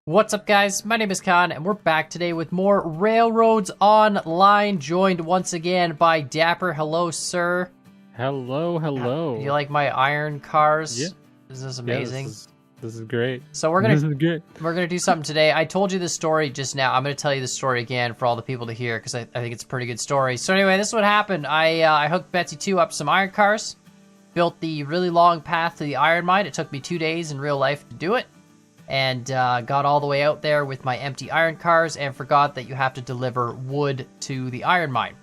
What's up, guys? My name is Khan, and we're back today with more Railroads Online, joined once again by Dapper. Hello, sir. Hello. Do you like my iron cars? Yeah. This is amazing. Yeah, this is great. So we're This is great. gonna do something today. I told you this story just now. I'm gonna tell you the story again for all the people to hear because I think it's a pretty good story. So anyway, this is what happened. I hooked Betsy 2 up some iron cars, built the really long path to the iron mine. It took me 2 days in real life to do it. And got all the way out there with my empty iron cars and forgot that you have to deliver wood to the iron mine.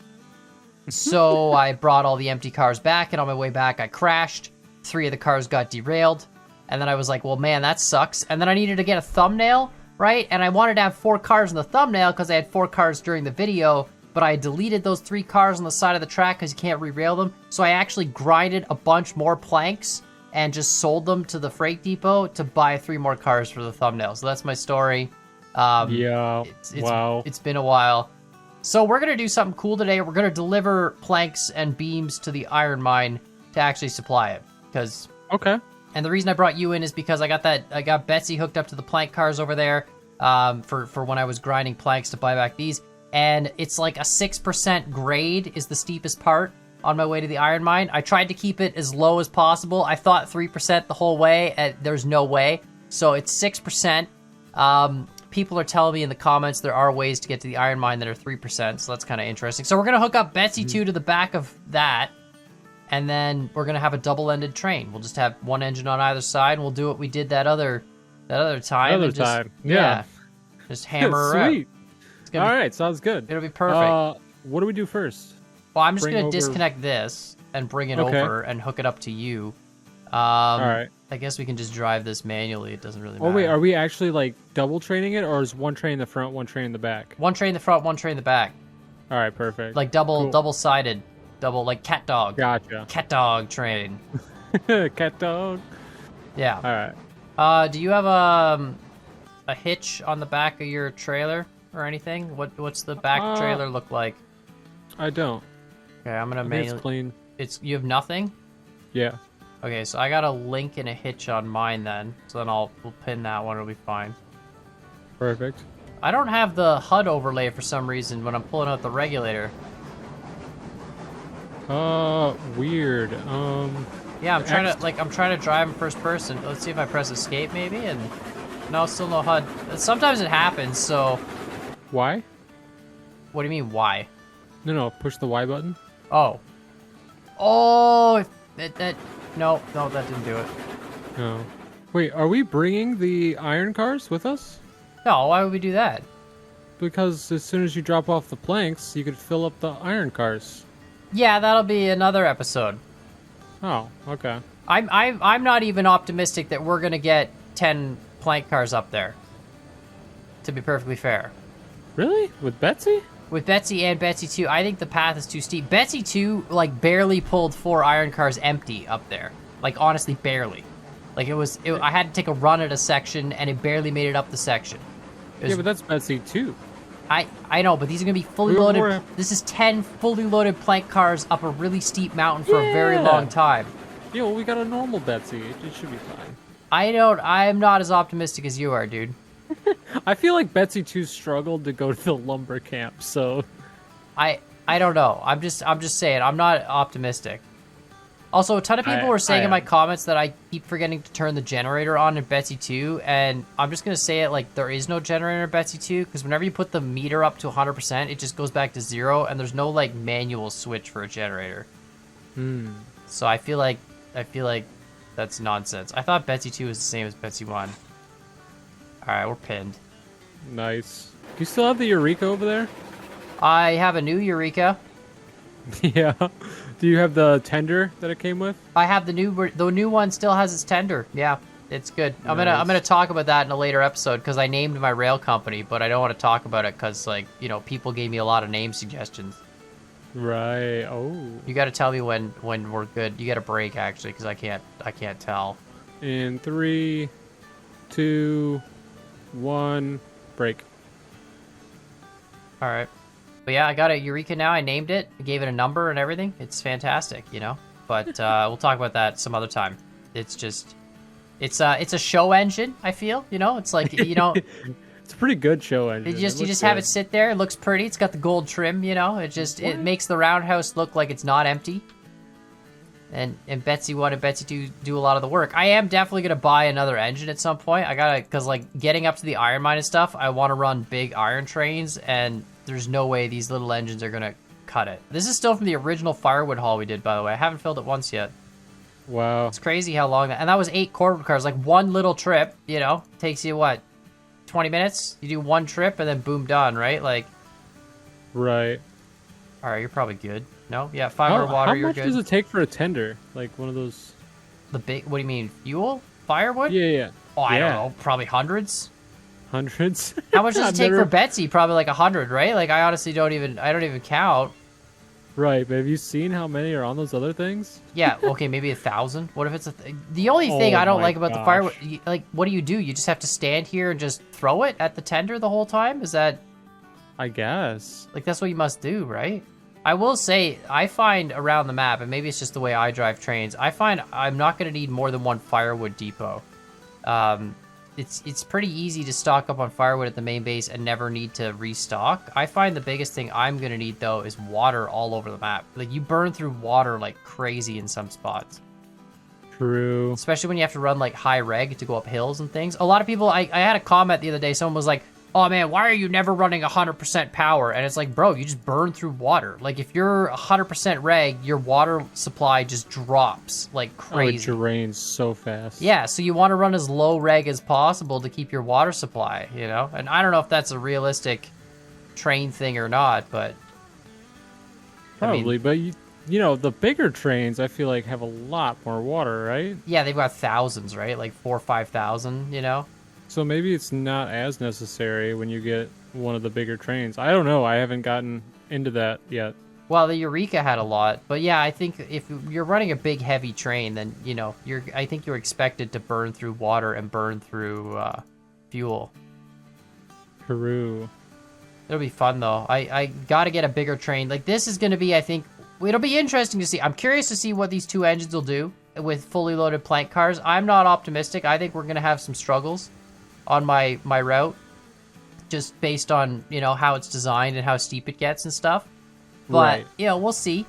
So I brought all the empty cars back, and on my way back I crashed. 3 of the cars got derailed, and then I was like, well, man, that sucks. And then I needed to get a thumbnail, right? And I wanted to have 4 cars in the thumbnail because I had 4 cars during the video, but I deleted those 3 cars on the side of the track because you can't re-rail them. So I actually grinded a bunch more planks and just sold them to the freight depot to buy 3 more cars for the thumbnail. So that's my story. Wow. It's been a while. So we're going to do something cool today. We're going to deliver planks and beams to the iron mine to actually supply it. Okay. And the reason I brought you in is because I got Betsy hooked up to the plank cars over there for when I was grinding planks to buy back these. And it's like a 6% grade is the steepest part on my way to the iron mine. I tried to keep it as low as possible. I thought 3% the whole way, and there's no way. So it's 6%. People are telling me in the comments there are ways to get to the iron mine that are 3%, so that's kind of interesting. So we're going to hook up Betsy 2 to the back of that, and then we're going to have a double-ended train. We'll just have one engine on either side, and we'll do what we did that other time. Yeah. Just hammer her out. Sweet. All right, sounds good. It'll be perfect. What do we do first? Well, I'm just going to disconnect this and bring it over and hook it up to you. All right. I guess we can just drive this manually. It doesn't really matter. Oh, wait, are we actually, like, double training it, or is one train in the front, one train in the back? One train in the front, one train in the back. All right, perfect. Like double-sided. Like cat dog. Gotcha. Cat dog train. Cat dog? Yeah. All right. Do you have a hitch on the back of your trailer or anything? What's the back trailer look like? I don't. Okay, I'm gonna manually. It's clean. You have nothing? Yeah. Okay, so I got a link and a hitch on mine then. So then we'll pin that one. It'll be fine. Perfect. I don't have the HUD overlay for some reason when I'm pulling out the regulator. Weird. Yeah, I'm trying to drive in first person. Let's see if I press escape maybe, and no, still no HUD. Sometimes it happens. So. Why? What do you mean why? No, push the Y button. Oh, no, that didn't do it. No. Wait, are we bringing the iron cars with us? No, why would we do that? Because as soon as you drop off the planks, you could fill up the iron cars. Yeah, that'll be another episode. Oh, okay. I'm not even optimistic that we're gonna get 10 plank cars up there. To be perfectly fair. Really? With Betsy? With Betsy and Betsy 2, I think the path is too steep. Betsy 2, like, barely pulled 4 iron cars empty up there. Like, honestly, barely. Like, I had to take a run at a section, and it barely made it up the section. Yeah, but that's Betsy 2. I know, but these are going to be fully loaded. This is 10 fully loaded plank cars up a really steep mountain for a very long time. Yeah, well, we got a normal Betsy. It should be fine. I'm not as optimistic as you are, dude. I feel like Betsy 2 struggled to go to the lumber camp, so I don't know. I'm just saying I'm not optimistic. Also, a ton of people were saying in my comments that I keep forgetting to turn the generator on in Betsy 2, and I'm just gonna say it like there is no generator in Betsy 2 because whenever you put the meter up to 100%, it just goes back to 0, and there's no like manual switch for a generator. So I feel like that's nonsense. I thought Betsy 2 was the same as Betsy 1. Alright, we're pinned. Nice. Do you still have the Eureka over there? I have a new Eureka. Yeah. Do you have the tender that it came with? I have the new one still has its tender. Yeah, it's good. Nice. I'm gonna talk about that in a later episode because I named my rail company, but I don't want to talk about it because people gave me a lot of name suggestions. Right. Oh. You got to tell me when we're good. You got to break actually because I can't tell. In 3, 2, 1, break. All right. But yeah, I got a Eureka now. I named it. I gave it a number and everything. It's fantastic, But we'll talk about that some other time. It's just It's a show engine, I feel, you know? It's like, you know, It's a pretty good show engine. you just looks have good. it sit there. It looks pretty. It's got the gold trim, you know? It makes the roundhouse look like it's not empty. And Betsy wanted Betsy to do a lot of the work. I am definitely going to buy another engine at some point. I got to, because like getting up to the iron mine and stuff, I want to run big iron trains, and there's no way these little engines are going to cut it. This is still from the original firewood haul we did, by the way. I haven't filled it once yet. Wow. It's crazy how long that, and that was 8 corporate cars. Like one little trip, you know, takes you what, 20 minutes? You do one trip and then boom, done, right? Like, Right. all right, you're probably good. No? Yeah, 500 water, how you're much good. does it take for a tender? Like one of those. The big, what do you mean, fuel? Firewood? Yeah. Oh, I Yeah. don't know, probably hundreds? Hundreds. How much does it I've take never- for Betsy? Probably like 100, right? Like, I honestly don't even count. Right, but have you seen how many are on those other things? Yeah, okay, maybe 1,000. What if it's the only thing Oh I don't my like about the gosh. firewood, like, what do? You just have to stand here and just throw it at the tender the whole time? Is that, I guess. like, that's what you must do, right? I will say, I find around the map, and maybe it's just the way I drive trains, I find I'm not going to need more than one firewood depot. It's pretty easy to stock up on firewood at the main base and never need to restock. I find the biggest thing I'm going to need, though, is water all over the map. Like, you burn through water like crazy in some spots. True. Especially when you have to run, like, high reg to go up hills and things. A lot of people, I had a comment the other day, someone was like, oh man, why are you never running 100% power? And it's like, bro, you just burn through water. Like, if you're 100% reg, your water supply just drops like crazy. Oh, it drains so fast. Yeah, so you want to run as low reg as possible to keep your water supply, you know? And I don't know if that's a realistic train thing or not, but... Probably, but you know, the bigger trains, I feel like, have a lot more water, right? Yeah, they've got thousands, right? Like 4,000 or 5,000, you know? So maybe it's not as necessary when you get one of the bigger trains. I don't know. I haven't gotten into that yet. Well, the Eureka had a lot, but yeah, I think if you're running a big, heavy train, then, you know, I think you're expected to burn through water and burn through fuel. Peru. It'll be fun, though. I gotta get a bigger train. Like, this is gonna be, I think, it'll be interesting to see. I'm curious to see what these two engines will do with fully loaded plank cars. I'm not optimistic. I think we're gonna have some struggles on my route, just based on, you know, how it's designed and how steep it gets and stuff. But, Right. you know, we'll see.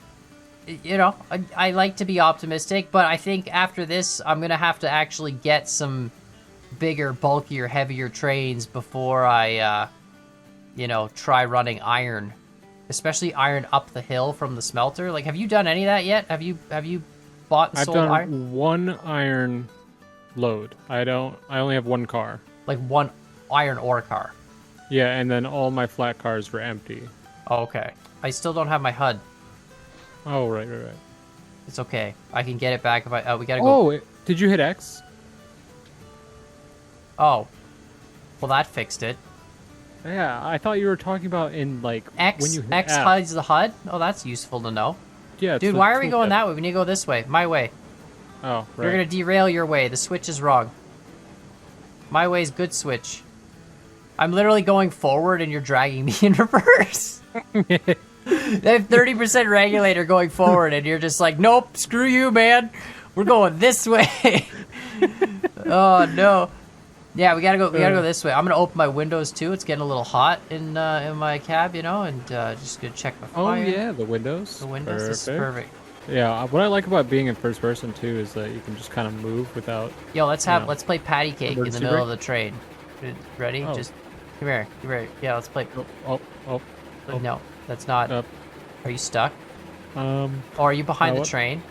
You know, I like to be optimistic, but I think after this, I'm going to have to actually get some bigger, bulkier, heavier trains before I, you know, try running iron. Especially iron up the hill from the smelter. Like, have you done any of that yet? Have you bought and I've sold done iron? one iron load. I only have one car. Like, one iron ore car. Yeah, and then all my flat cars were empty. Oh, okay. I still don't have my HUD. Oh, right. It's okay. I can get it back if I... we gotta go... Oh, did you hit X? Oh. Well, that fixed it. Yeah, I thought you were talking about in, like, X, when you hit X F. HUD's the HUD? Oh, that's useful to know. Yeah, it's Dude, the why are we going tooltip. that way? We need to go this way. My way. Oh, right. You're gonna derail your way. The switch is wrong. My way's good switch. I'm literally going forward and you're dragging me in reverse. They have 30% regulator going forward and you're just like, nope, screw you, man. We're going this way. Oh, no. Yeah, we gotta go this way. I'm gonna open my windows too. It's getting a little hot in my cab, you know, and just gonna check my Oh, fire. yeah, the windows. The windows. This is perfect. Yeah, what I like about being in first person too is that you can just kind of move without. Yo, let's play patty cake in the Emergency middle brake? of the train. Ready? Oh. Just come here. Yeah, let's play. Oh. No, that's not. Up. Are you stuck? No, Or are you behind the what? train?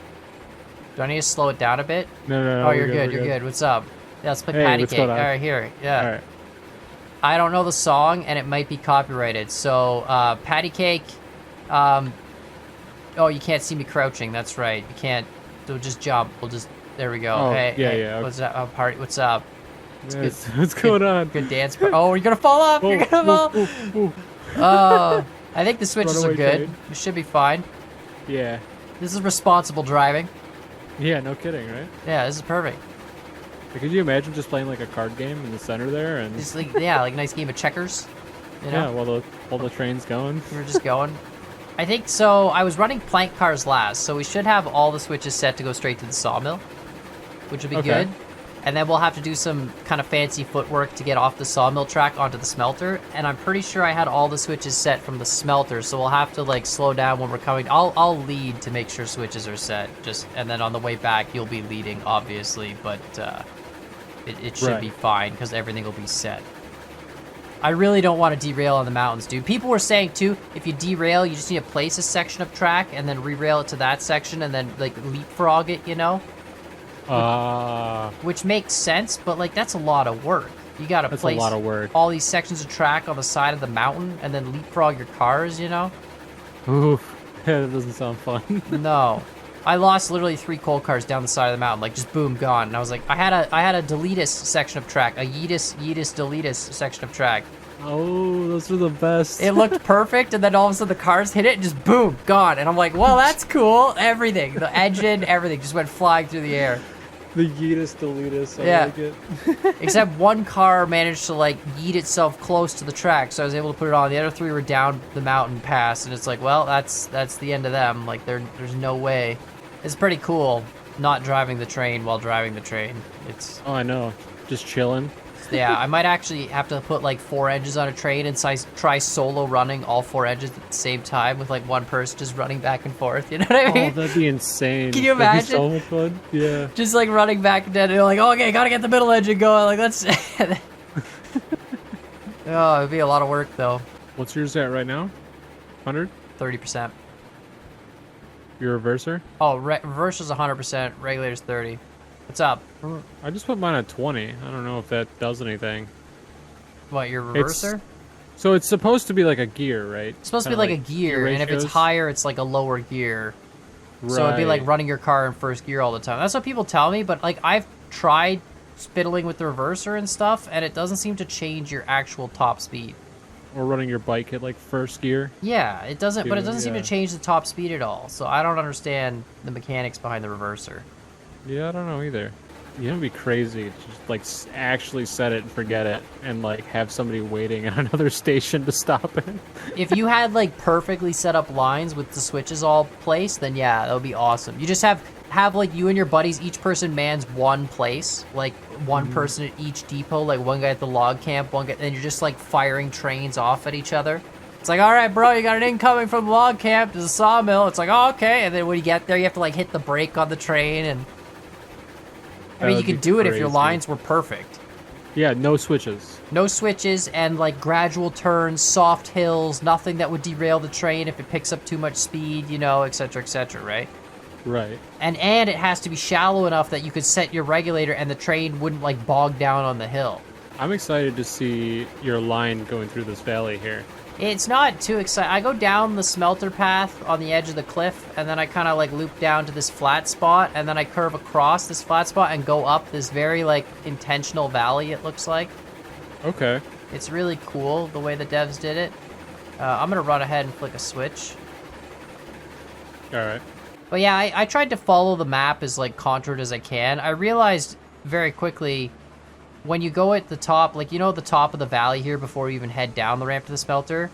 Do I need to slow it down a bit? no. Oh, you're we're good. we're You're good. What's up? Yeah, let's play Hey, patty what's cake. going All on? right, here. Yeah. All right. I don't know the song, and it might be copyrighted. So, patty cake. Oh, you can't see me crouching. That's right. You can't. So just jump. We'll just. There we go. Oh, hey, yeah, hey, yeah, okay. What's up? Party. What's up? Yes, what's going on? Good dance. Oh, you're gonna fall off. Whoa, You're gonna whoa, fall. whoa. I think the switches are Runaway good. train. We should be fine. Yeah. This is responsible driving. Yeah, no kidding, right? Yeah, this is perfect. Like, could you imagine just playing like a card game in the center there and Just like like a nice game of checkers. You know? yeah, while the train's going. We were just going. I think so. I was running plank cars last, so we should have all the switches set to go straight to the sawmill, which would be Okay. good. And then we'll have to do some kind of fancy footwork to get off the sawmill track onto the smelter. And I'm pretty sure I had all the switches set from the smelter, so we'll have to like slow down when we're coming. I'll lead to make sure switches are set. And then on the way back, you'll be leading, obviously, but it should be fine because everything will be set. I really don't want to derail on the mountains, dude. People were saying too, if you derail, you just need to place a section of track and then re-rail it to that section and then like leapfrog it, you know? Which makes sense, but like that's a lot of work. You gotta place a lot of work. All these sections of track on the side of the mountain and then leapfrog your cars, you know? Oof, that doesn't sound fun. No. I lost literally 3 coal cars down the side of the mountain, like just boom, gone. And I was like, I had a deletus section of track, a yeetus deletus section of track. Oh, those are the best. It looked perfect, and then all of a sudden the cars hit it and just boom, gone. And I'm like, well, that's cool. Everything, the engine, everything just went flying through the air. The yeetus deletus, I like it. Except one car managed to like yeet itself close to the track, so I was able to put it on. The other 3 were down the mountain pass, and it's like, well, that's the end of them. Like there's no way. It's pretty cool not driving the train while driving the train. It's I know, just chilling. Yeah, I might actually have to put like 4 engines on a train and try solo running all 4 engines at the same time with like one person just running back and forth. You know what I mean? Oh, that'd be insane. Can you imagine? That'd be so much fun. Yeah. Just like running back and then like, oh, okay, gotta get the middle engine going. Like let's. Oh, it'd be a lot of work though. What's yours at right now? 100? 30%. Your reverser? Oh, reverse is 100%. Regulator's 30. What's up? I just put mine at 20. I don't know if that does anything. What, your reverser? So it's supposed to be like a gear, right? It's supposed to be like a gear, and if it's higher, it's like a lower gear. Right. So it'd be like running your car in first gear all the time. That's what people tell me, but like I've tried fiddling with the reverser and stuff, and it doesn't seem to change your actual top speed. Or running your bike at like first gear. Yeah, it doesn't, but it doesn't seem to Yeah. change the top speed at all. So I don't understand the mechanics behind the reverser. Yeah, I don't know either. You know, it'd be crazy to just like actually set it and forget it, and like have somebody waiting at another station to stop it. If you had like perfectly set up lines with the switches all placed, then yeah, that would be awesome. You just have like you and your buddies, each person mans one place, like one person at each depot, like one guy at the log camp, one guy, and you're just like firing trains off at each other. It's like, all right, bro, you got an incoming from the log camp to the sawmill. It's like, oh, okay, and then when you get there, you have to like hit the brake on the train, and I mean, you could do it if your lines were perfect. Yeah, no switches. No switches and like gradual turns, soft hills, nothing that would derail the train if it picks up too much speed, you know, etc., right? Right. And it has to be shallow enough that you could set your regulator and the train wouldn't like bog down on the hill. I'm excited to see your line going through this valley here. It's not too exciting. I go down the smelter path on the edge of the cliff, and then I kind of like loop down to this flat spot, and then I curve across this flat spot and go up this very like intentional valley, it looks like. Okay. It's really cool the way the devs did it. I'm gonna run ahead and flick a switch. All right. But yeah, I tried to follow the map as like contoured as I can. I realized very quickly when you go at the top, like, you know, the top of the valley here before you even head down the ramp to the smelter,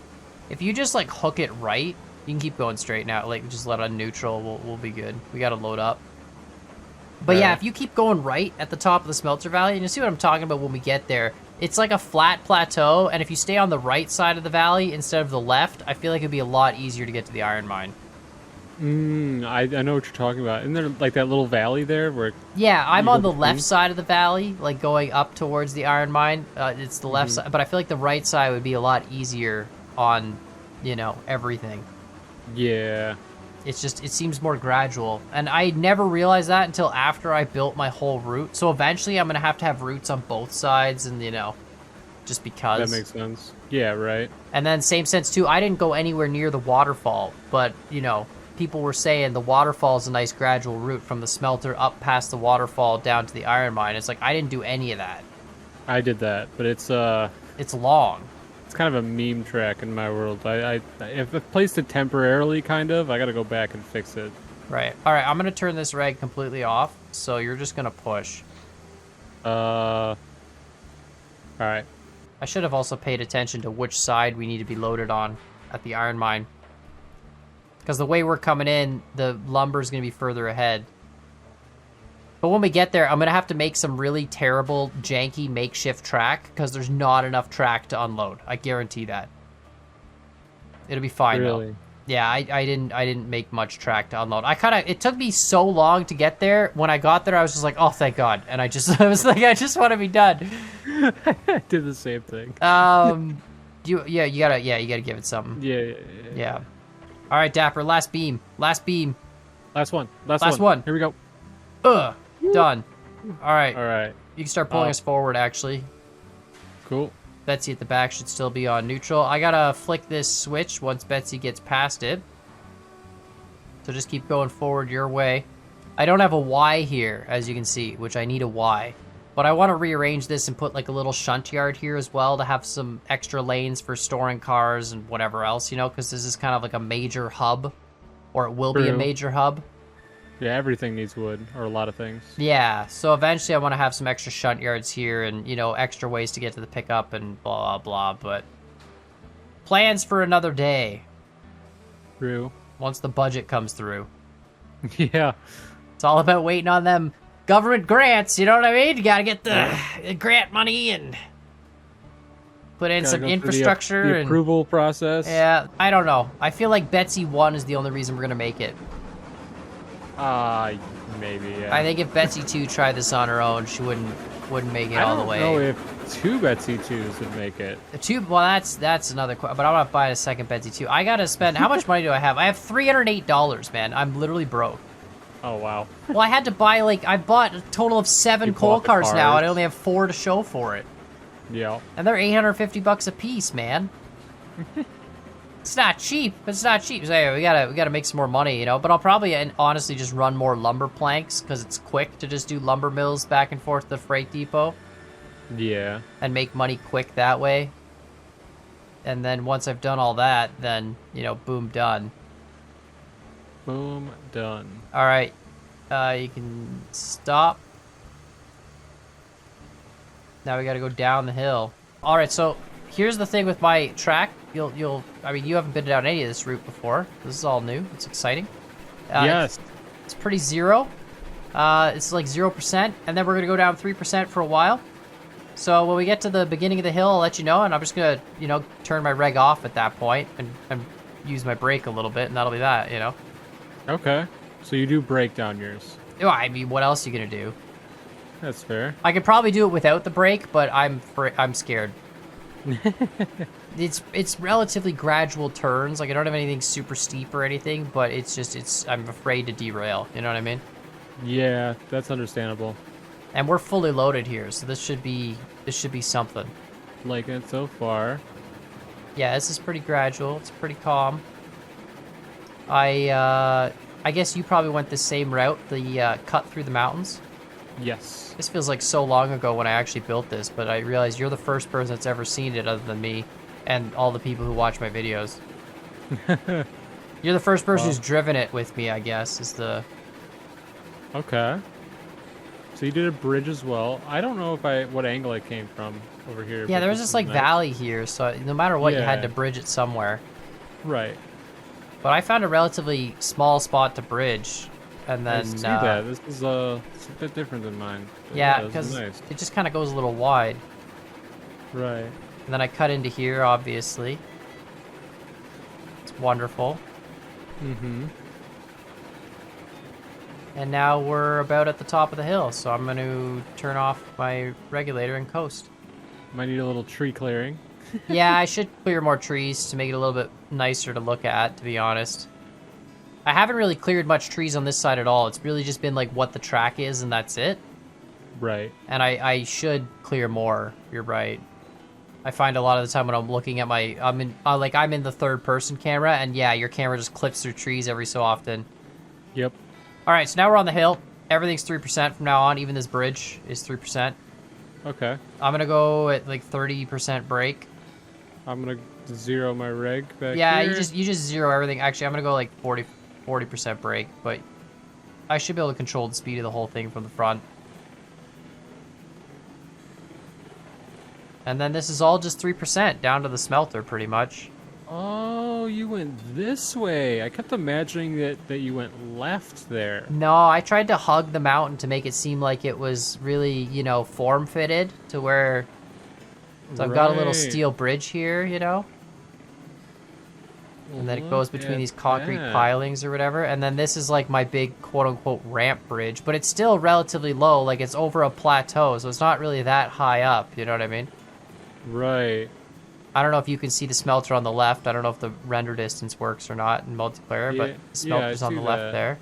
if you just like hook it right, you can keep going straight now. Like, just let it on neutral, we'll be good. We gotta load up. But yeah, if you keep going right at the top of the smelter valley, and you see what I'm talking about when we get there, it's like a flat plateau, and if you stay on the right side of the valley instead of the left, I feel like it'd be a lot easier to get to the iron mine. I know what you're talking about. Isn't there like that little valley there where? Yeah, I'm on the left side of the valley, like going up towards the iron mine. It's the left side, but I feel like the right side would be a lot easier on, you know, everything. Yeah. It's just, it seems more gradual. And I never realized that until after I built my whole route. So eventually I'm going to have routes on both sides and, you know, just because. That makes sense. Yeah, right. And then same sense too, I didn't go anywhere near the waterfall, but, you know, people were saying the waterfall is a nice gradual route from the smelter up past the waterfall down to the iron mine. It's like, I didn't do any of that. I did that, but it's long. It's kind of a meme track in my world. If I placed it temporarily, kind of, I got to go back and fix it. Right. All right, I'm going to turn this reg completely off, so you're just going to push. All right. I should have also paid attention to which side we need to be loaded on at the iron mine. Because the way we're coming in, the lumber is going to be further ahead. But when we get there, I'm going to have to make some really terrible, janky makeshift track because there's not enough track to unload. I guarantee that. It'll be fine, Really? though. Yeah, I didn't make much track to unload. It took me so long to get there. When I got there, I was just like, oh, thank God. And I was like, I just want to be done. I did the same thing. You gotta give it something. Yeah. All right, Dapper, last beam. Last one. Last one. Here we go. Done. All right. All right. You can start pulling us forward, actually. Cool. Betsy at the back should still be on neutral. I gotta flick this switch once Betsy gets past it. So just keep going forward your way. I don't have a Y here, as you can see, which I need a Y. But I want to rearrange this and put like a little shunt yard here as well to have some extra lanes for storing cars and whatever else, you know, because this is kind of like a major hub, or it will be a major hub. Yeah, everything needs wood, or a lot of things. Yeah, so eventually I want to have some extra shunt yards here and, you know, extra ways to get to the pickup and blah, blah, blah, but plans for another day. True. Once the budget comes through. Yeah. It's all about waiting on them government grants, you know what I mean? You gotta get the grant money and put in some infrastructure. The approval process. Yeah, I don't know. I feel like Betsy 1 is the only reason we're gonna make it. Maybe, yeah. I think if Betsy 2 tried this on her own, she wouldn't make it all the way. I don't know if 2 Betsy 2s would make it. The 2, well, that's another question. But I'm gonna buy a second Betsy 2. I gotta spend, how much money do I have? I have $308, man. I'm literally broke. Oh, wow. Well, I had to buy, like, I bought a total of 7 coal cars now, and I only have 4 to show for it. Yeah. And they're $850 a piece, man. It's not cheap. It's not cheap. So anyway, we gotta make some more money, you know. But I'll probably honestly just run more lumber planks because it's quick to just do lumber mills back and forth to the freight depot. Yeah. And make money quick that way. And then once I've done all that, then, you know, boom, done. Boom, done. All right. You can stop. Now we gotta go down the hill. All right, so here's the thing with my track. I mean, you haven't been down any of this route before. This is all new. It's exciting. Yes. It's pretty zero. It's like 0%, and then we're gonna go down 3% for a while. So when we get to the beginning of the hill, I'll let you know, and I'm just gonna, you know, turn my reg off at that point and use my brake a little bit, and that'll be that, you know. Okay. So you do break down yours. Well, I mean, what else are you gonna do? That's fair. I could probably do it without the brake, but I'm scared. It's relatively gradual turns. Like, I don't have anything super steep or anything, but I'm afraid to derail. You know what I mean? Yeah, that's understandable. And we're fully loaded here, so this should be something. Like it so far. Yeah, this is pretty gradual. It's pretty calm. I guess you probably went the same route, the cut through the mountains. Yes. This feels like so long ago when I actually built this, but I realize you're the first person that's ever seen it other than me and all the people who watch my videos. You're the first person who's driven it with me, I guess, is the... Okay. So you did a bridge as well. I don't know what angle it came from over here. Yeah, there was this, like, valley here, so no matter what, you had to bridge it somewhere. Right. But I found a relatively small spot to bridge, and then... I see that. This is it's a bit different than mine. Yeah, because it just kind of goes a little wide. Right. And then I cut into here, obviously. It's wonderful. Mm-hmm. And now we're about at the top of the hill, so I'm going to turn off my regulator and coast. Might need a little tree clearing. Yeah, I should clear more trees to make it a little bit nicer to look at, to be honest. I haven't really cleared much trees on this side at all. It's really just been like what the track is, and that's it. Right. And I should clear more. You're right. I find a lot of the time when I'm looking at I'm in the third person camera, and yeah, your camera just clips through trees every so often. Yep. All right, so now we're on the hill. Everything's 3% from now on. Even this bridge is 3%. Okay. I'm gonna go at like 30% brake. I'm gonna zero my reg back Yeah, here. you just zero everything. Actually, I'm gonna go like 40% brake, but I should be able to control the speed of the whole thing from the front. And then this is all just 3% down to the smelter, pretty much. Oh, Oh, you went this way. I kept imagining that you went left there. No, I tried to hug the mountain to make it seem like it was really, you know, form-fitted to where... So I've got a little Right. steel bridge here, you know? And then it goes Look between at these concrete that. pilings or whatever. And then this is like my big quote-unquote ramp bridge. But it's still relatively low. Like it's over a plateau, so it's not really that high up. You know what I mean? Right. I don't know if you can see the smelter on the left. I don't know if the render distance works or not in multiplayer, but the smelter's I on the see left that. there.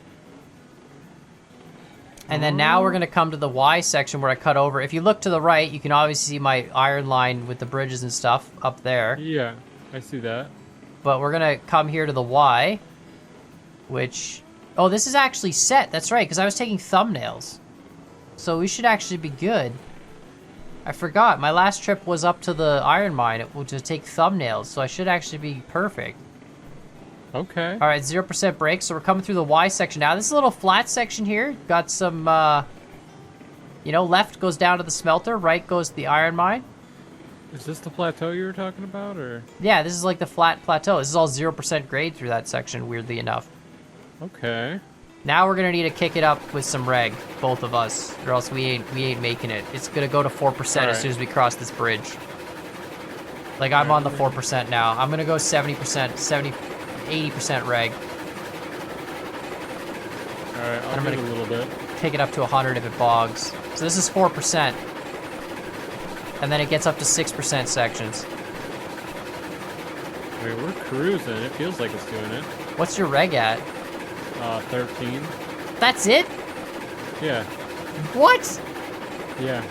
And then now we're going to come to the Y section where I cut over. If you look to the right, you can obviously see my iron line with the bridges and stuff up there. Yeah, I see that. But we're going to come here to the Y, which... Oh, this is actually set. That's right, because I was taking thumbnails. So we should actually be good. I forgot. My last trip was up to the iron mine to take thumbnails, so I should actually be perfect. Okay. All right, 0% brake. So we're coming through the Y section now. This is a little flat section here. Got some, you know, left goes down to the smelter, right goes to the iron mine. Is this the plateau you were talking about, or? Yeah, this is like the flat plateau. This is all 0% grade through that section, weirdly enough. Okay. Now we're gonna need to kick it up with some reg, both of us, or else we ain't making it. It's gonna go to 4% as soon as we cross this bridge. Like I'm on the 4% now. I'm gonna go 70%, 70, 80% reg. All right, I'll I'm give it gonna- a little bit. Take it up to 100 if it bogs. So this is 4%. And then it gets up to 6% sections. I mean, we're cruising. It feels like it's doing it. What's your reg at? 13. That's it? Yeah, What? yeah.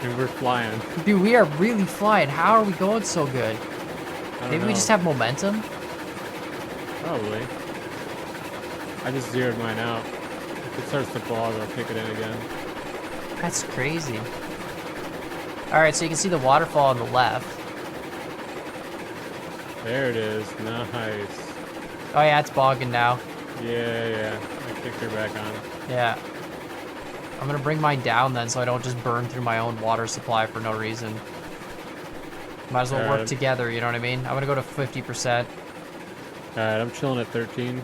And we're flying. Dude, we are really flying. How are we going so good? I don't Maybe we know. just have momentum? Probably. I just zeroed mine out. If it starts to bog, I'll kick it in again. That's crazy. Alright, so you can see the waterfall on the left. There it is. Nice. Oh yeah, it's bogging now. Yeah. I kicked her back on. Yeah. I'm gonna bring mine down then so I don't just burn through my own water supply for no reason. Might as well work Alright. together, you know what I mean? I'm gonna go to 50%. Alright, I'm chilling at 13.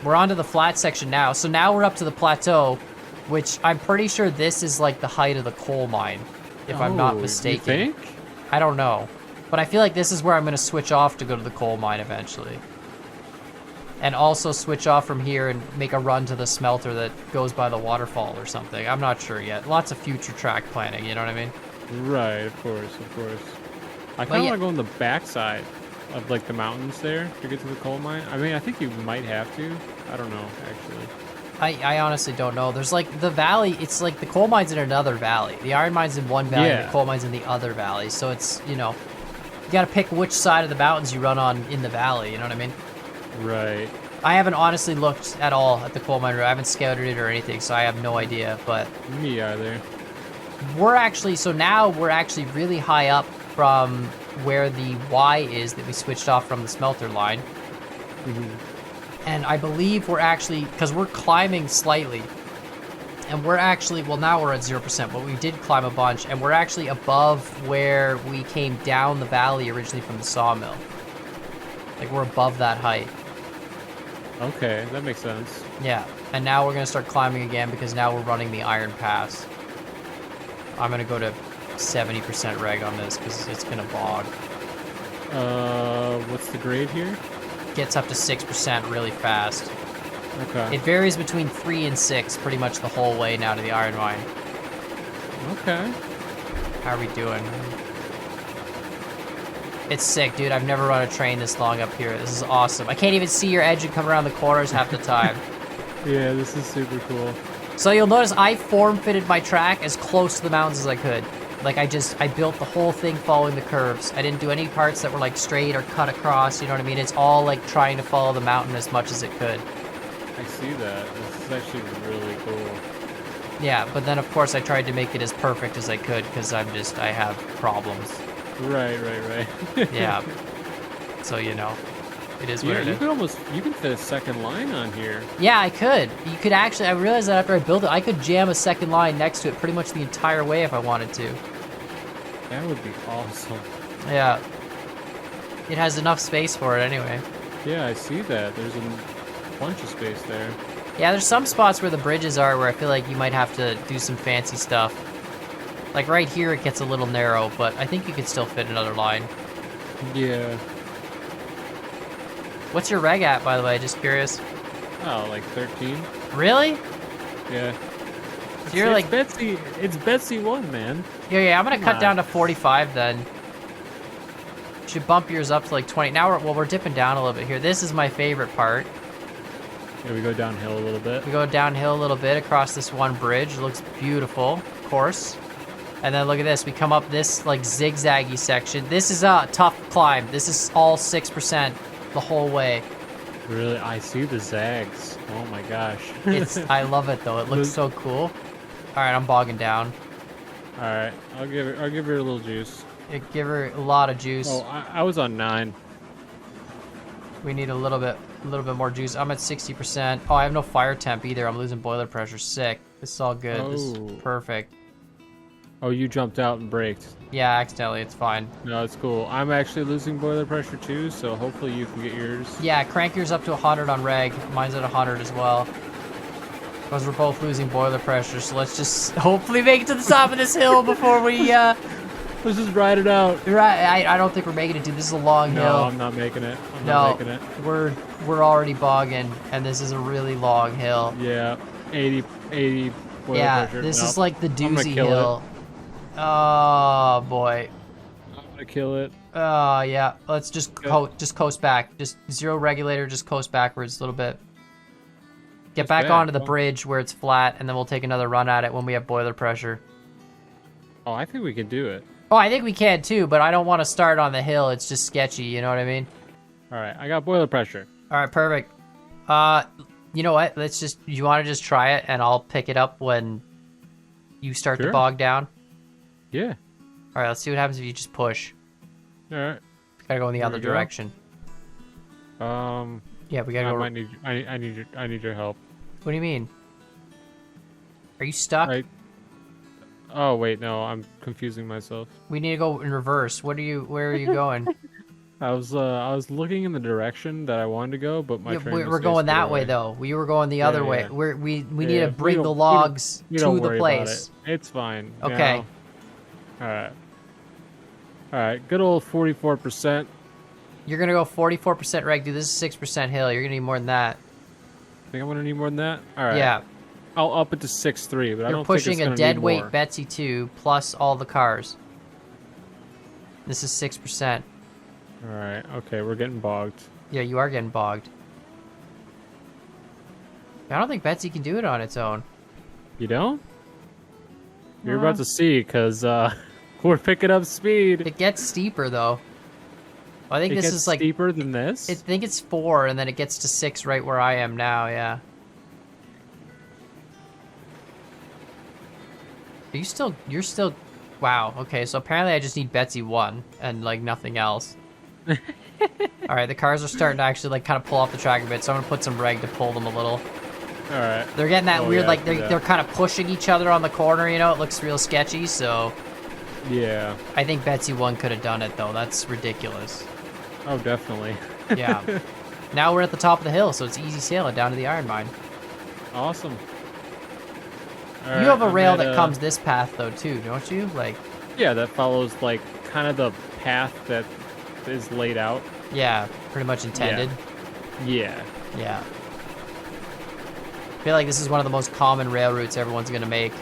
We're onto the flat section now. So now we're up to the plateau, which I'm pretty sure this is like the height of the coal mine, if I'm not Oh, mistaken. You think? I don't know. But I feel like this is where I'm going to switch off to go to the coal mine eventually. And also switch off from here and make a run to the smelter that goes by the waterfall or something. I'm not sure yet. Lots of future track planning, you know what I mean? Right, of course. I kind of yeah. want to go on the backside of like the mountains there to get to the coal mine. I mean, I think you might have to. I don't know, actually. I honestly don't know. There's like the valley, it's like the coal mine's in another valley. The iron mine's in one valley and Yeah. the coal mine's in the other valley. So it's, you know, you got to pick which side of the mountains you run on in the valley, you know what I mean? Right. I haven't honestly looked at all at the coal mine route. I haven't scouted it or anything, so I have no idea. But Me either. we're actually, so now we're actually really high up from where the Y is that we switched off from the smelter line. And I believe we're actually, because we're climbing slightly, and we're actually, well now we're at 0%, but we did climb a bunch, and we're actually above where we came down the valley originally from the sawmill. Like we're above that height. Okay, that makes sense. Yeah, and now we're gonna start climbing again because now we're running the iron pass. I'm gonna go to 70% reg on this because it's gonna bog. What's the grade here? Gets up to 6% really fast. Okay. It varies between 3 and 6 pretty much the whole way now to the iron mine. Okay. How are we doing? It's sick, dude. I've never run a train this long up here. This is awesome. I can't even see your edge and come around the corners half the time. Yeah, this is super cool. So you'll notice I form-fitted my track as close to the mountains as I could. Like I built the whole thing following the curves. I didn't do any parts that were like straight or cut across, you know what I mean? It's all like trying to follow the mountain as much as it could. I see that. This is actually really cool. Yeah, but then of course I tried to make it as perfect as I could because I have problems. Right. Yeah. So, you know, it is what Yeah, it is. you can fit a second line on here. Yeah, I could. You could actually, I realized that after I built it, I could jam a second line next to it pretty much the entire way if I wanted to. That would be awesome. Yeah. It has enough space for it anyway. Yeah, I see that. There's a bunch of space there. Yeah, there's some spots where the bridges are where I feel like you might have to do some fancy stuff. Like right here, it gets a little narrow, but I think you could still fit another line. Yeah. What's your reg at, by the way? Just curious. Oh, like 13? Really? Yeah. So you're like... It's Betsy 1, man. Yeah, I'm gonna Come cut on. down to 45 then. Should bump yours up to like 20. Now we're dipping down a little bit here. This is my favorite part. Yeah, we go downhill a little bit. We go downhill a little bit across this one bridge. It looks beautiful, of course. And then look at this. We come up this like zigzaggy section. This is a tough climb. This is all 6% the whole way. Really, I see the zags. Oh my gosh. I love it though. It looks so cool. All right, I'm bogging down. All right, I'll give her a little juice. Give her a lot of juice. Oh, I was on 9. We need a little bit more juice. I'm at 60%. Oh, I have no fire temp either. I'm losing boiler pressure. Sick. This is all good. This is perfect. Oh, you jumped out and braked. Yeah, accidentally. It's fine. No, it's cool. I'm actually losing boiler pressure too, so hopefully you can get yours. Yeah, crank yours up to 100 on reg. Mine's at 100 as well. Because we're both losing boiler pressure, so let's just hopefully make it to the top of this hill before we, Let's just ride it out. Right, I don't think we're making it, dude. This is a long hill. No, I'm not making it. I'm not making it. We're already bogging, and this is a really long hill. Yeah, 80 boiler pressure. Yeah, this Nope. is like the I'm gonna doozy kill hill. Oh boy. I'm gonna kill it. Oh yeah. Let's just coast back. Just zero regulator. Just coast backwards a little bit. Get back onto the bridge where it's flat, and then we'll take another run at it when we have boiler pressure. Oh, I think we can do it. Oh, I think we can too, but I don't want to start on the hill. It's just sketchy. You know what I mean? All right, I got boiler pressure. All right, perfect. You know what? You want to just try it, and I'll pick it up when you start to bog down. Yeah. All right, let's see what happens if you just push. All right. Gotta go in the other direction. Yeah, we gotta go. I need your help. What do you mean? Are you stuck? Oh wait, no, I'm confusing myself. We need to go in reverse. Where are you going? I was looking in the direction that I wanted to go, but my train we're going that way though. We were going the other way. We need to bring the logs to the place. It's fine. Okay. All right. Good old 44%. You're gonna go 44% reg, dude. This is 6% hill. You're gonna need more than that. Think I'm gonna need more than that? All right. Yeah. I'll up it to 6.3, but I don't think it's You're pushing gonna a dead need weight more. Betsy 2 plus all the cars. This is 6%. All right. Okay, we're getting bogged. Yeah, you are getting bogged. I don't think Betsy can do it on its own. You don't? You're about to see, because we're picking up speed. It gets steeper though. I think this is like steeper than this. I think it's 4, and then it gets to 6 right where I am now. Yeah. You're still. Wow. Okay. So apparently I just need Betsy 1 and like nothing else. All right. The cars are starting to actually like kind of pull off the track a bit, so I'm gonna put some reg to pull them a little. All right. They're getting that weird like they're kind of pushing each other on the corner. You know, it looks real sketchy. So. Yeah. I think Betsy 1 could have done it though. That's ridiculous. Oh, definitely. Yeah. Now we're at the top of the hill, so it's easy sailing down to the iron mine. Awesome. All You right, have a rail that comes this path though too, don't you? Like. Yeah, that follows like kind of the path that is laid out. Yeah, pretty much intended. Yeah. Yeah. I feel like this is one of the most common rail routes everyone's gonna make.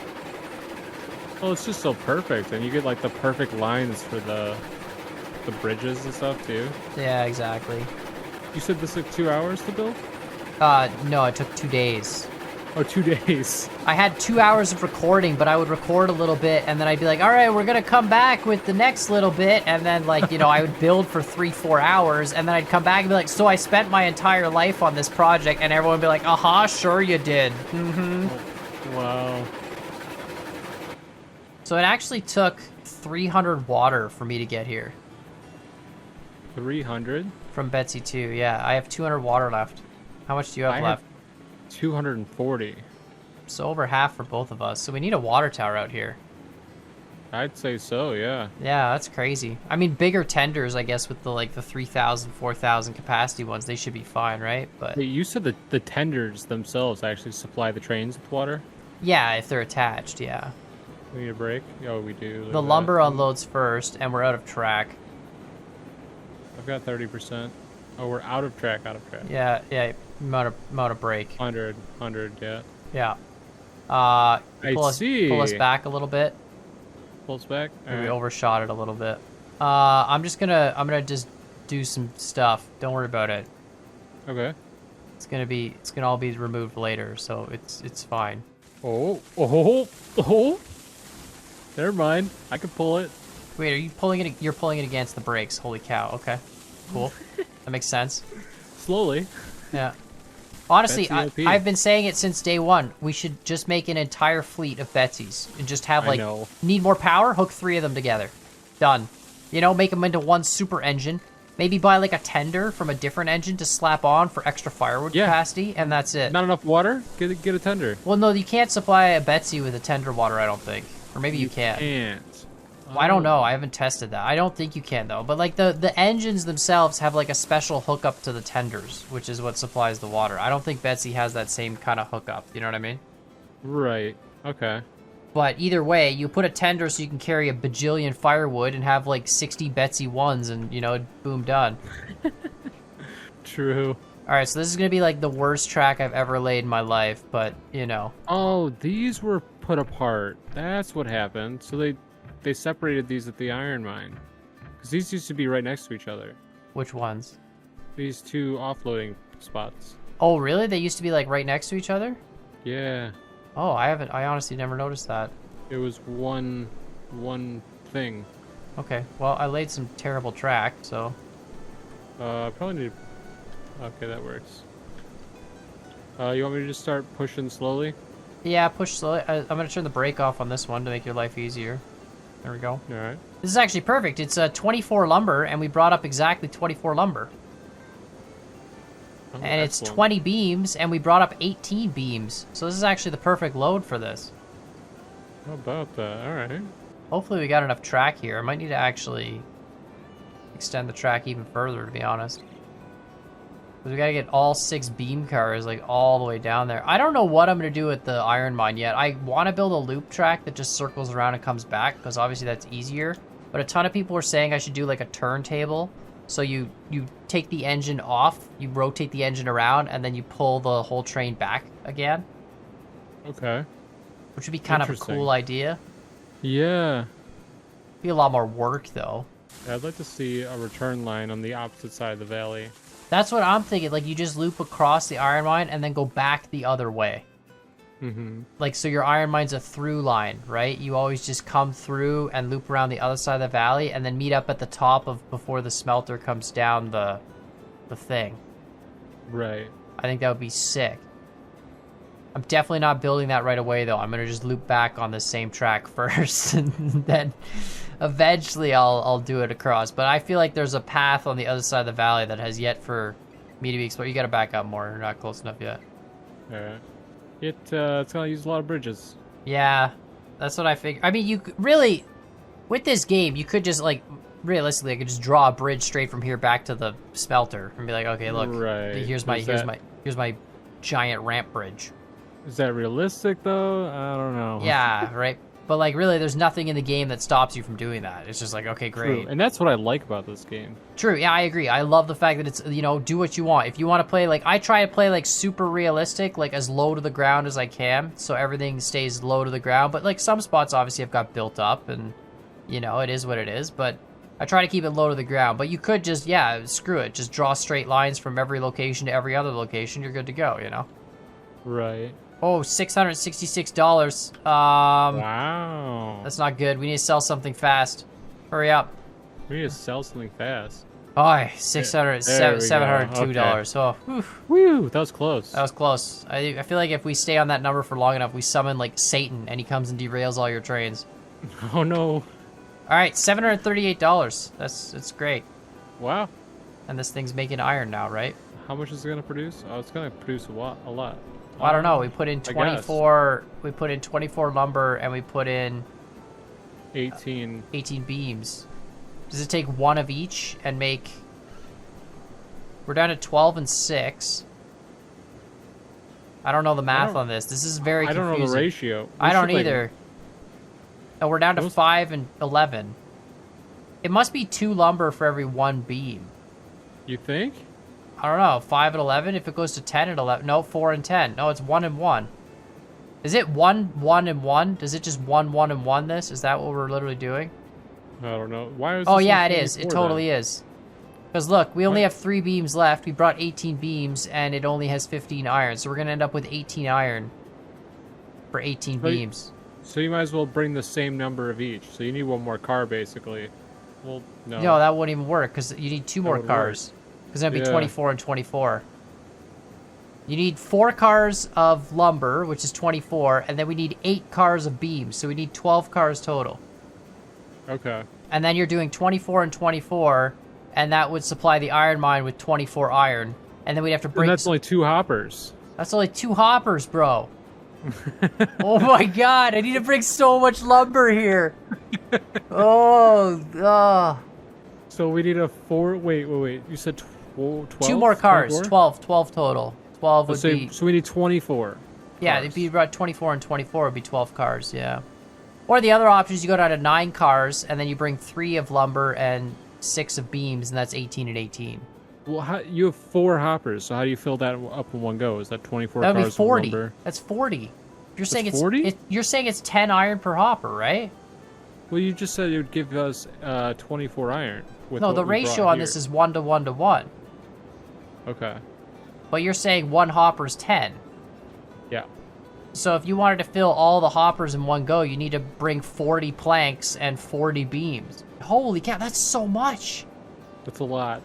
Well, it's just so perfect, and you get like the perfect lines for the bridges and stuff too. Yeah, exactly. You said this took 2 hours to build? No, it took 2 days. Oh, 2 days. I had 2 hours of recording, but I would record a little bit, and then I'd be like, all right, we're gonna come back with the next little bit, and then like, you know, I would build for 3-4 hours, and then I'd come back and be like, so I spent my entire life on this project, and everyone would be like, uh-huh, sure you did. Mm-hmm. Wow. So it actually took 300 water for me to get here. 300? From Betsy 2, yeah. I have 200 water left. How much do you have left? 240. So over half for both of us. So we need a water tower out here. I'd say so, yeah. Yeah, that's crazy. I mean, bigger tenders, I guess, with the like the 3,000, 4,000 capacity ones, they should be fine, right? But Wait, you said that the tenders themselves actually supply the trains with water? yeah, if they're attached, yeah. We need a break? Oh, we do. Look The at lumber that. unloads first, and we're out of track. I've got 30%. Oh, we're out of track, Yeah, yeah, amount of break. 100, yeah. Yeah. I Pull us see. back a little bit. Pulse back? Maybe we Alright. overshot it a little bit. I'm gonna just do some stuff. Don't worry about it. Okay. It's gonna all be removed later, so it's fine. Oh. Never mind. I can pull it. Wait, are you pulling it? You're pulling it against the brakes. Holy cow. Okay, cool. That makes sense. Slowly. Yeah. Honestly, Betsy OP. I've been saying it since day one. We should just make an entire fleet of Betsy's and just have I like know. need more power. Hook 3 of them together. Done. You know, make them into one super engine. Maybe buy like a tender from a different engine to slap on for extra firewood Yeah. capacity, and that's it. Not enough water? Get a tender. Well, no, you can't supply a Betsy with a tender water, I don't think. Or maybe you can. Can't. Well, I don't know. I haven't tested that. I don't think you can, though. But, like, the engines themselves have, like, a special hookup to the tenders, which is what supplies the water. I don't think Betsy has that same kind of hookup. You know what I mean? Right. Okay. But either way, you put a tender so you can carry a bajillion firewood and have, like, 60 Betsy 1s and, you know, boom, done. True. All right, so this is going to be, like, the worst track I've ever laid in my life, but, you know. Oh, these were put apart. That's what happened. So they separated these at the iron mine. Because these used to be right next to each other. Which ones? These two offloading spots. Oh, really? They used to be, like, right next to each other? Yeah. Oh, I honestly never noticed that. It was one thing. Okay, well, I laid some terrible track, so... Probably need... Okay, that works. You want me to just start pushing slowly? Yeah, push slowly. I'm gonna turn the brake off on this one to make your life easier. There we go. Alright. This is actually perfect. It's 24 lumber, and we brought up exactly 24 lumber. Oh, And it's excellent. 20 beams, and we brought up 18 beams. So this is actually the perfect load for this. How about that? Alright. Hopefully we got enough track here. I might need to actually extend the track even further, to be honest. Because we gotta get all 6 beam cars, like, all the way down there. I don't know what I'm gonna do with the iron mine yet. I want to build a loop track that just circles around and comes back, because obviously that's easier. But a ton of people are saying I should do, like, a turntable. So you take the engine off, you rotate the engine around, and then you pull the whole train back again. Okay. Which would be kind of a Interesting. cool idea. Yeah. Be a lot more work, though. I'd like to see a return line on the opposite side of the valley. That's what I'm thinking. Like, you just loop across the iron mine and then go back the other way. Mm-hmm. Like, so your iron mine's a through line, right? You always just come through and loop around the other side of the valley and then meet up at the top of before the smelter comes down the thing. Right. I think that would be sick. I'm definitely not building that right away, though. I'm going to just loop back on the same track first, and then eventually I'll do it across. But I feel like there's a path on the other side of the valley that has yet for me to be explored. You got to back up more. You're not close enough yet. Alright. It's gonna use a lot of bridges. Yeah, that's what I figured. I mean, you really, with this game, you could just, like, realistically, I could just draw a bridge straight from here back to the smelter and be like, okay, look, Right. here's my giant ramp bridge. Is that realistic though? I don't know. Yeah, right. But, like, really, there's nothing in the game that stops you from doing that. It's just like, okay, great. True. And that's what I like about this game. True, yeah, I agree. I love the fact that it's, you know, do what you want. If you want to play, like, I try to play, like, super realistic, like, as low to the ground as I can, so everything stays low to the ground. But, like, some spots, obviously, have got built up, and, you know, it is what it is. But I try to keep it low to the ground. But you could just, yeah, screw it. Just draw straight lines from every location to every other location. You're good to go, you know? Right. Oh, $666. Wow. That's not good. We need to sell something fast. Hurry up. We need to sell something fast. Oh, $702. Oh, whew. Woo! That was close. That was close. I feel like if we stay on that number for long enough, we summon, like, Satan, and he comes and derails all your trains. Oh no. All right, $738. That's great. Wow. And this thing's making iron now, right? How much is it gonna produce? Oh, it's gonna produce a lot. Well, I don't know. We put in I guess. 24. We put in 24 lumber, and we put in 18. 18 beams. Does it take one of each and make... We're down to 12 and 6. I don't know the math on this. This is very confusing. I don't know the ratio. I don't either. And we're down to 5 and 11. It must be 2 lumber for every 1 beam. You think? I don't know. 5 and 11? If it goes to 10 and 11. No, 4 and 10. No, it's 1 and 1. Is it 1, 1, and 1? Does it just 1, 1, and 1 this? Is that what we're literally doing? I don't know. Why is Oh, this yeah, on it is. It 24 totally is. Because look, we only have 3 beams left. We brought 18 beams, and it only has 15 iron. So we're going to end up with 18 iron for 18 beams. So you might as well bring the same number of each. So you need one more car, basically. Well, no. No, that wouldn't even work, because you need 2 more cars. Because that'd be 24 and 24. You need 4 cars of lumber, which is 24, and then we need 8 cars of beams. So we need 12 cars total. Okay. And then you're doing 24 and 24, and that would supply the iron mine with 24 iron. And then we'd have to break... And that's only 2 hoppers. That's only 2 hoppers, bro. Oh my god, I need to bring so much lumber here. Oh. So we need a 4... Wait. You said 12? 2 more cars. 24? 12 total. 12 would be... So we need 24. Yeah, cars. it'd be about 24 and 24 would be 12 cars, yeah. Or the other option is you go down to 9 cars, and then you bring 3 of lumber and 6 of beams, and that's 18 and 18. Well, you have 4 hoppers, so how do you fill that up in one go? Is that 24 That would cars be 40. of lumber? That's 40. You're saying it's 40? You're saying it's 10 iron per hopper, right? Well, you just said it would give us 24 iron. No, the ratio on this is 1 to 1 to 1. Okay. But you're saying 1 hopper is 10. Yeah. So if you wanted to fill all the hoppers in one go, you need to bring 40 planks and 40 beams. Holy cow, that's so much. That's a lot.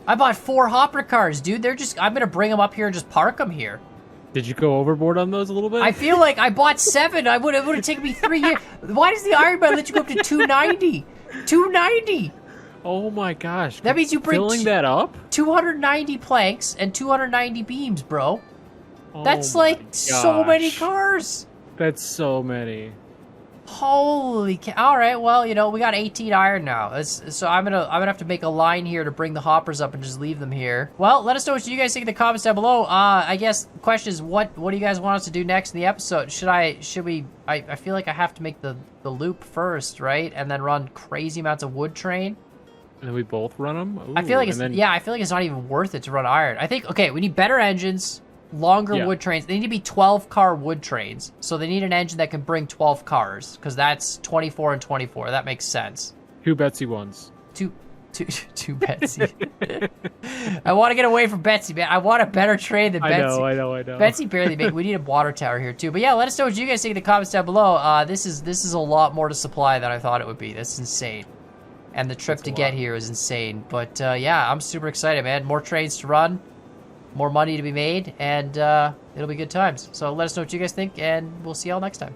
I bought 4 hopper cars, dude. I'm gonna bring them up here and just park them here. Did you go overboard on those a little bit? I feel like I bought 7. It would have taken me 3 years. Why does the iron mine let you go up to 290? 290. Oh my gosh. That means you bring filling that up? 290 planks and 290 beams, bro. Oh That's my like so many gosh. cars. That's so many. Holy cow. All right, well, we got 18 iron now. So I'm gonna have to make a line here to bring the hoppers up and just leave them here. Well, let us know what you guys think in the comments down below. I guess the question is, what do you guys want us to do next in the episode? Should we I feel like I have to make the loop first, right? And then run crazy amounts of wood train. And then we both run them? Ooh, I feel like it's not even worth it to run iron. I think, okay, we need better engines, longer wood trains. They need to be 12-car wood trains. So they need an engine that can bring 12 cars, because that's 24 and 24. That makes sense. 2 Betsy ones. Two Betsy. I want to get away from Betsy, man. I want a better train than Betsy. I know. Betsy barely makes. We need a water tower here too. But yeah, let us know what you guys think in the comments down below. This is a lot more to supply than I thought it would be. That's insane. And the trip to get here is insane. But yeah, I'm super excited, man. More trains to run, more money to be made, and it'll be good times. So let us know what you guys think, and we'll see y'all next time.